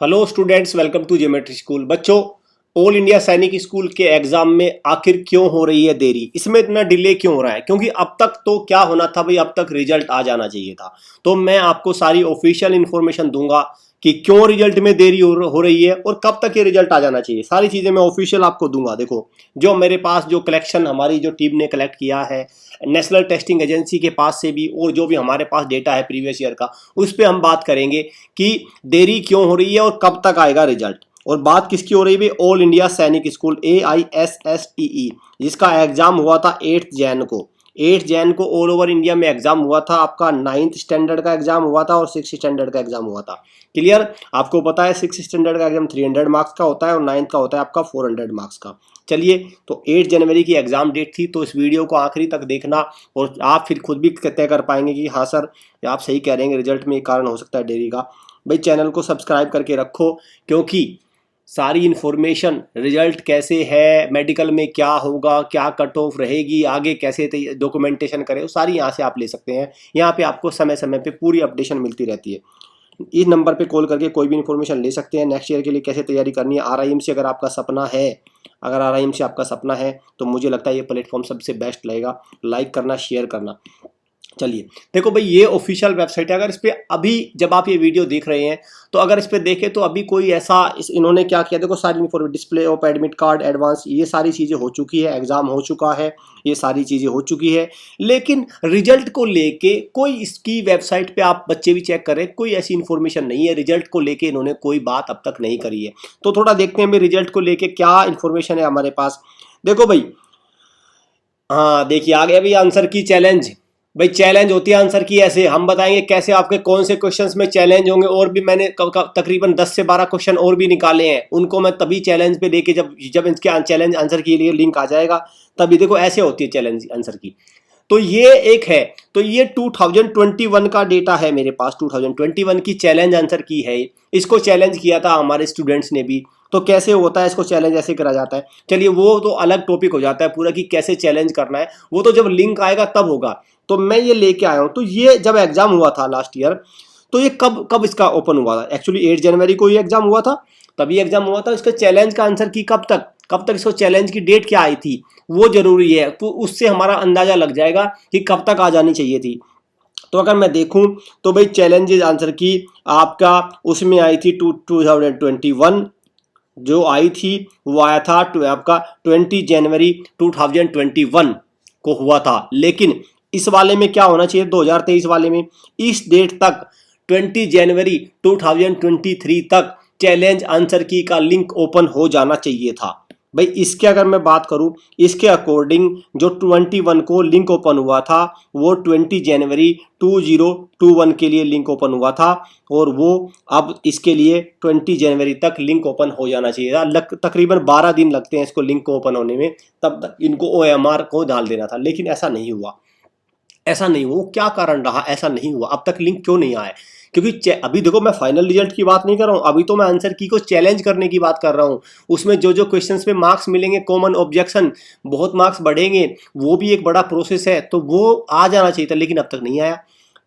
Hello students, welcome to geometry school. बच्चों, all India Sainik school के exam में आखिर क्यों हो रही है देरी? इसमें इतना डिले क्यों हो रहा है? क्योंकि अब तक तो क्या होना था भाई, अब तक रिजल्ट आ जाना चाहिए था। तो मैं आपको सारी ऑफिशियल इंफॉर्मेशन दूंगा कि क्यों रिजल्ट में देरी हो रही है और कब तक ये रिजल्ट आ जाना चाहिए। सारी चीजें मैं ऑफिशियल आपको दूंगा। देखो, जो मेरे पास जो कलेक्शन हमारी जो टीम ने कलेक्ट किया है नेशनल टेस्टिंग एजेंसी के पास से भी, और जो भी हमारे पास डेटा है प्रीवियस ईयर का, उस पर हम बात करेंगे कि देरी क्यों हो रही है और कब तक आएगा रिजल्ट। और बात किसकी हो रही है? All India Sainik school AISSTE, जिसका एग्जाम हुआ था 8 जैन को। 8 जैन को ऑल ओवर इंडिया में एग्जाम हुआ था। आपका 9th स्टैंडर्ड का एग्जाम हुआ था और 6th स्टैंडर्ड का एग्जाम हुआ था। क्लियर? आपको पता है 6th स्टैंडर्ड का एग्जाम 300 मार्क्स का होता है और 9th का होता है आपका 400 मार्क्स का। चलिए, तो 8 जनवरी की एग्जाम डेट थी, तो इस वीडियो को आखिरी तक देखना और आप फिर खुद भी तय कर पाएंगे कि हाँ सर, आप सही कह रहे हैं, रिजल्ट में कारण हो सकता है देरी का। भाई, चैनल को सब्सक्राइब करके रखो, क्योंकि सारी इन्फॉर्मेशन, रिजल्ट कैसे है, मेडिकल में क्या होगा, क्या कट ऑफ रहेगी, आगे कैसे डॉक्यूमेंटेशन करें, वो सारी यहाँ से आप ले सकते हैं। यहाँ पे आपको समय समय पे पूरी अपडेशन मिलती रहती है। इस नंबर पे कॉल करके कोई भी इन्फॉर्मेशन ले सकते हैं। नेक्स्ट ईयर के लिए कैसे तैयारी करनी है, RIM से अगर आपका सपना है, अगर RIM से आपका सपना है तो मुझे लगता है ये प्लेटफॉर्म सबसे बेस्ट लगेगा। लाइक करना, शेयर करना। चलिए, देखो भाई, ये ऑफिशियल वेबसाइट है। अगर इस पे अभी जब आप ये वीडियो देख रहे हैं तो अगर इस पे देखें तो अभी कोई ऐसा इन्होंने क्या किया, देखो सारी information, display of admit card, advance, ये सारी चीज़ें हो चुकी है, एग्जाम हो चुका है, ये सारी चीज़ें हो चुकी है। लेकिन रिजल्ट को लेके कोई, इसकी वेबसाइट पे आप बच्चे भी चेक करें, कोई ऐसी इन्फॉर्मेशन नहीं है। रिजल्ट को लेके इन्होंने कोई बात अब तक नहीं करी है। तो थोड़ा देखते हैं रिजल्ट को लेके क्या इन्फॉर्मेशन है हमारे पास। देखो भाई, हाँ देखिए, आ गया भाई आंसर की चैलेंज। भाई, चैलेंज होती है आंसर की ऐसे, हम बताएंगे कैसे आपके कौन से क्वेश्चंस में चैलेंज होंगे। और भी मैंने तकरीबन 10 से 12 क्वेश्चन और भी निकाले हैं, उनको मैं तभी चैलेंज पे देके, जब इनके चैलेंज आंसर के लिए लिंक आ जाएगा तभी। देखो, ऐसे होती है चैलेंज आंसर की। तो ये एक है, तो ये 2021 का डेटा है मेरे पास। 2021 की चैलेंज आंसर की है। इसको चैलेंज किया था हमारे स्टूडेंट्स ने भी। तो कैसे होता है, इसको चैलेंज ऐसे करा जाता है। चलिए, वो तो अलग टॉपिक हो जाता है पूरा कि कैसे चैलेंज करना है, वो तो जब लिंक आएगा तब होगा। तो मैं ये लेके आया हूँ। तो ये जब एग्जाम हुआ था लास्ट ईयर, तो ये कब कब इसका ओपन हुआ था? एक्चुअली 8 जनवरी को ये एग्जाम हुआ था, तभी एग्जाम हुआ था। इसका चैलेंज का आंसर की कब तक इसको चैलेंज की डेट क्या आई थी, वो जरूरी है। तो उससे हमारा अंदाजा लग जाएगा कि कब तक आ जानी चाहिए थी। तो अगर मैं देखूं तो भाई, चैलेंज आंसर की आपका उसमें आई थी 2021, जो आई थी वो आया था आपका 20 जनवरी 2021 को हुआ था। लेकिन इस वाले में क्या होना चाहिए, 2023 वाले में, इस डेट तक 20 जनवरी 2023 तक चैलेंज आंसर की का लिंक ओपन हो जाना चाहिए था। भाई, इसके अगर मैं बात करूं, इसके अकॉर्डिंग जो 21 को लिंक ओपन हुआ था, वो 20 जनवरी 2021 के लिए लिंक ओपन हुआ था। और वो अब इसके लिए 20 जनवरी तक लिंक ओपन हो जाना चाहिए था। तकरीबन 12 दिन लगते हैं इसको लिंक को ओपन होने में, तब तक इनको OMR को डाल देना था। लेकिन ऐसा नहीं हुआ, ऐसा नहीं हुआ। क्या कारण रहा ऐसा नहीं हुआ? अब तक लिंक क्यों नहीं आया? क्योंकि अभी देखो, मैं फाइनल रिजल्ट की बात नहीं कर रहा हूँ, अभी तो मैं आंसर की को चैलेंज करने की बात कर रहा हूँ। उसमें जो जो क्वेश्चंस पे मार्क्स मिलेंगे, कॉमन ऑब्जेक्शन, बहुत मार्क्स बढ़ेंगे, वो भी एक बड़ा प्रोसेस है। तो वो आ जाना चाहिए था, लेकिन अब तक नहीं आया।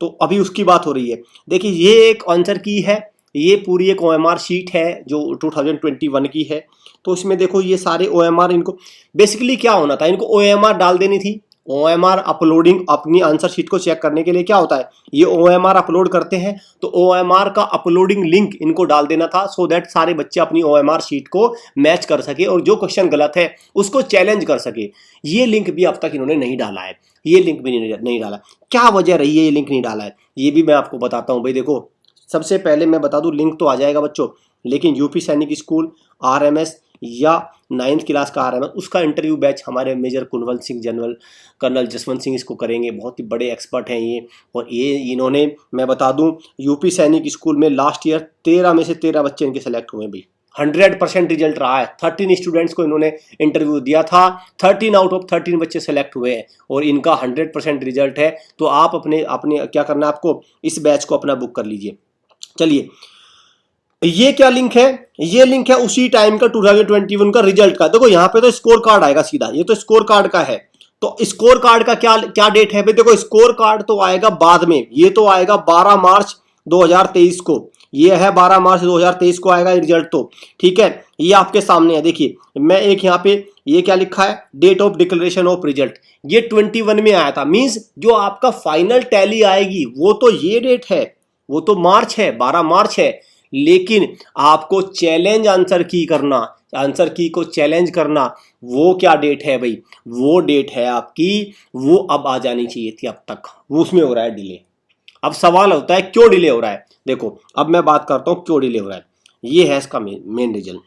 तो अभी उसकी बात हो रही है। देखिए, ये एक आंसर की है, ये पूरी एक OMR शीट है जो 2021 की है। तो इसमें देखो, ये सारे OMR, इनको बेसिकली क्या होना था, इनको OMR डाल देनी थी। OMR अपलोडिंग, अपनी आंसर शीट को चेक करने के लिए क्या होता है, ये OMR अपलोड करते हैं, तो OMR का अपलोडिंग लिंक इनको डाल देना था, सो दैट सारे बच्चे अपनी OMR शीट को मैच कर सके और जो क्वेश्चन गलत है उसको चैलेंज कर सके। ये लिंक भी अब तक इन्होंने नहीं डाला है, ये लिंक भी नहीं डाला। क्या वजह रही है ये लिंक नहीं डाला है, ये भी मैं आपको बताता हूँ। भाई देखो, सबसे पहले मैं बता दूं, लिंक तो आ जाएगा बच्चों, लेकिन यूपी सैनिक स्कूल RMS या 9th क्लास का RMS, उसका इंटरव्यू बैच हमारे major Kunwal Singh, general colonel Jaswant Singh इसको करेंगे। बहुत ही बड़े एक्सपर्ट हैं ये। और ये इन्होंने, मैं बता दूं, यूपी सैनिक स्कूल में लास्ट ईयर 13 में से 13 बच्चे इनके सेलेक्ट हुए भाई। 100% रिजल्ट रहा है। 13 स्टूडेंट्स को इन्होंने इंटरव्यू दिया था, 13 आउट ऑफ 13 बच्चे सेलेक्ट हुए हैं और इनका 100% रिजल्ट है। तो आप अपने अपने क्या करना है, आपको इस बैच को अपना बुक कर लीजिए। चलिए, ये क्या लिंक है, ये लिंक है उसी टाइम का 2021 का रिजल्ट का। देखो, यहाँ पे तो स्कोर कार्ड आएगा सीधा, ये तो स्कोर कार्ड का है। तो स्कोर कार्ड का क्या क्या डेट है भाई? देखो, स्कोर कार्ड तो आएगा बाद में, ये तो आएगा 12 मार्च 2023 को। ये है 12 मार्च 2023 को आएगा रिजल्ट तो, ठीक है। ये आपके सामने है, देखिए मैं एक यहाँ पे ये क्या लिखा है, date of declaration of result, ये 21 में आया था। मींस जो आपका फाइनल टैली आएगी वो तो ये डेट है, वो तो मार्च है, 12 मार्च है। लेकिन आपको चैलेंज आंसर की करना, आंसर की को चैलेंज करना, वो क्या डेट है भाई, वो डेट है आपकी, वो अब आ जानी चाहिए थी अब तक, वो उसमें हो रहा है डिले। अब सवाल होता है क्यों डिले हो रहा है। देखो अब मैं बात करता हूं क्यों डिले हो रहा है। ये है इसका मेन रीजन।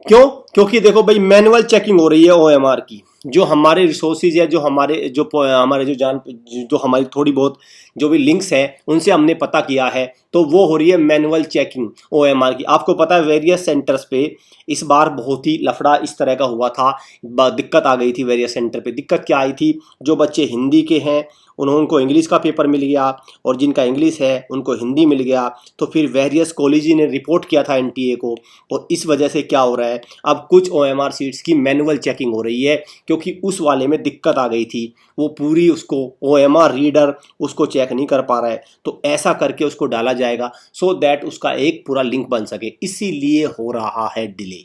क्यों? क्योंकि देखो भाई मैनुअल चेकिंग हो रही है ओएमआर की, जो हमारे रिसोर्सेज है, जो हमारे जो हमारी थोड़ी बहुत जो भी लिंक्स है उनसे हमने पता किया है, तो वो हो रही है मैनुअल चेकिंग ओएमआर की। आपको पता है वेरियस सेंटर्स पे इस बार बहुत ही लफड़ा इस तरह का हुआ था, दिक्कत आ गई थी वेरियस सेंटर पे। दिक्कत क्या आई थी, जो बच्चे हिंदी के हैं उनको इंग्लिश का पेपर मिल गया, और जिनका इंग्लिश है उनको हिंदी मिल गया। तो फिर वेरियस कॉलेज ने रिपोर्ट किया था एनटीए को, और इस वजह से क्या हो रहा है, अब कुछ ओएमआर सीट्स की मैनुअल चेकिंग हो रही है, क्योंकि उस वाले में दिक्कत आ गई थी, वो पूरी उसको ओएमआर रीडर उसको चेक नहीं कर पा रहा है। तो ऐसा करके उसको डाला जाएगा सो दैट उसका एक पूरा लिंक बन सके, इसीलिए हो रहा है डिले।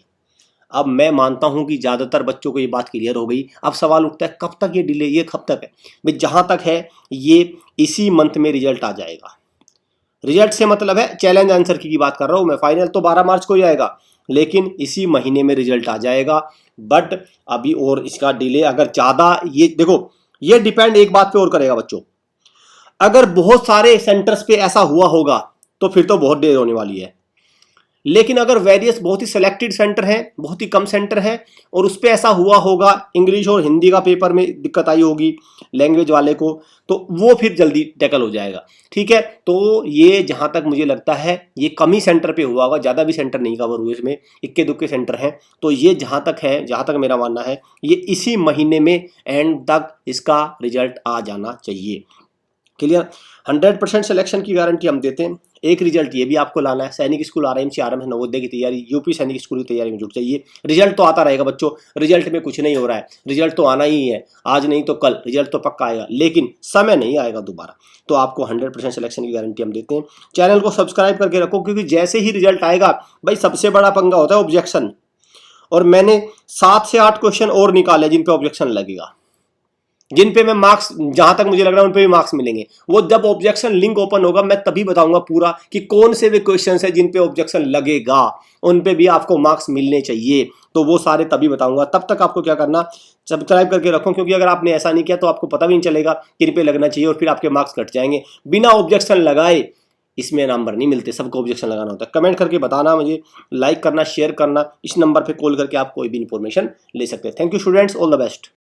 अब मैं मानता हूं कि ज़्यादातर बच्चों को ये बात क्लियर हो गई। अब सवाल उठता है कब तक ये डिले, ये कब तक है भाई। जहां तक है ये इसी मंथ में रिजल्ट आ जाएगा। रिजल्ट से मतलब है चैलेंज आंसर की बात कर रहा हूं मैं। फाइनल तो 12 मार्च को ही आएगा, लेकिन इसी महीने में रिजल्ट आ जाएगा। बट अभी और इसका डिले अगर ज़्यादा, ये देखो ये डिपेंड एक बात पे और करेगा बच्चों, अगर बहुत सारे सेंटर्स पे ऐसा हुआ होगा तो फिर तो बहुत देर होने वाली है। लेकिन अगर वेरियस बहुत ही सिलेक्टेड सेंटर हैं, बहुत ही कम सेंटर हैं, और उस पर ऐसा हुआ होगा, इंग्लिश और हिंदी का पेपर में दिक्कत आई होगी लैंग्वेज वाले को, तो वो फिर जल्दी टैकल हो जाएगा, ठीक है। तो ये जहाँ तक मुझे लगता है ये कम ही सेंटर पे हुआ होगा, ज़्यादा भी सेंटर नहीं कवर हुए इसमें, इक्के दुक्के सेंटर हैं। तो ये जहाँ तक है, जहाँ तक मेरा मानना है, ये इसी महीने में एंड तक इसका रिजल्ट आ जाना चाहिए। क्लियर? 100% सिलेक्शन की गारंटी हम देते हैं। एक रिजल्ट ये भी आपको लाना है, सैनिक स्कूल आरएमसी आरएम है, नवोदय की तैयारी, यूपी सैनिक स्कूल की तैयारी में जुट जाइए। रिजल्ट तो आता रहेगा बच्चों, रिजल्ट में कुछ नहीं हो रहा है, रिजल्ट तो आना ही है, आज नहीं तो कल रिजल्ट तो पक्का आएगा, लेकिन समय नहीं आएगा दोबारा। तो आपको 100% सिलेक्शन की गारंटी हम देते हैं। चैनल को सब्सक्राइब करके रखो, क्योंकि जैसे ही रिजल्ट आएगा भाई सबसे बड़ा पंगा होता है ऑब्जेक्शन, और मैंने 7 से 8 क्वेश्चन और निकाले जिन पे ऑब्जेक्शन लगेगा, जिन पे मैं मार्क्स, जहां तक मुझे लग रहा है उन पे भी मार्क्स मिलेंगे। वो जब ऑब्जेक्शन लिंक ओपन होगा मैं तभी बताऊंगा पूरा कि कौन से वे क्वेश्चन है जिन पे ऑब्जेक्शन लगेगा, उन पे भी आपको मार्क्स मिलने चाहिए। तो वो सारे तभी बताऊंगा। तब तक आपको क्या करना, सब्सक्राइब करके रखो, क्योंकि अगर आपने ऐसा नहीं किया तो आपको पता भी नहीं चलेगा किन पे लगना चाहिए, और फिर आपके मार्क्स कट जाएंगे। बिना ऑब्जेक्शन लगाए इसमें नंबर नहीं मिलते, सबको ऑब्जेक्शन लगाना होता है। कमेंट करके बताना मुझे, लाइक करना, शेयर करना, इस नंबर पे कॉल करके आप कोई भी इंफॉर्मेशन ले सकते हैं। Thank you students, all the best.